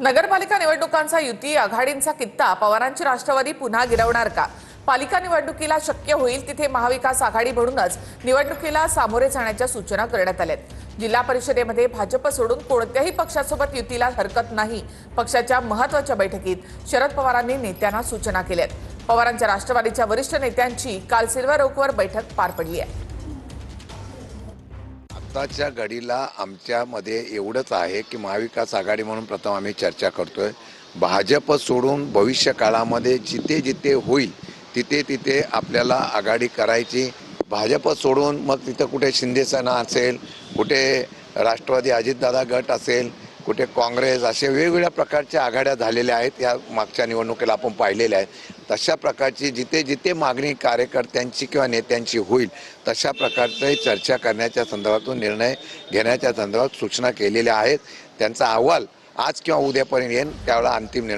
नगरपालिका निवडणुकांचा युती आघाडींचा कित्ता पवारांची राष्ट्रवादी पुन्हा गिरवणार का? पालिका निवडणुकीला शक्य होईल तिथे महाविकास आघाडी म्हणूनच निवडणुकीला सामोरे जाण्याच्या सूचना करण्यात आल्यात। जिल्हा परिषदेमध्ये भाजप सोडून कोणत्याही पक्षासोबत युतीला हरकत नाही। पक्षाच्या महत्त्वाच्या बैठकीत शरद पवारांनी नेत्यांना सूचना केल्यात। पवारांच्या राष्ट्रवादीच्या वरिष्ठ नेत्यांची काल सिल्वर ओकवर बैठक पार पडली आहे। आताच्या घडीला आमच्यामध्ये एवढंच आहे की महाविकास आघाडी म्हणून प्रथम आम्ही चर्चा करतोय। भाजप सोडून भविष्य काळामध्ये जिथे जिथे होईल तिथे तिथे आपल्याला आघाडी करायची। भाजप सोडून मग तिथे कुठे शिंदे सेना असेल, कुठे राष्ट्रवादी अजितदादा गट असेल, कुठे काँग्रेस, असे वेगवेगळ्या प्रकारच्या आघाड्या झालेल्या आहेत। या मागच्या निवडणुकीला आपण पाहिलेल्या आहेत। तशा प्रकारची जिथे जिथे मागणी कार्यकर्त्यांची किंवा नेत्यांची होईल तशा प्रकारचे चर्चा करण्याच्या संदर्भातून निर्णय घेण्याच्या संदर्भात सूचना केलेल्या आहेत। त्यांचा अहवाल आज किंवा उद्यापर्यंत येईल, त्यावेळेला अंतिम निर्णय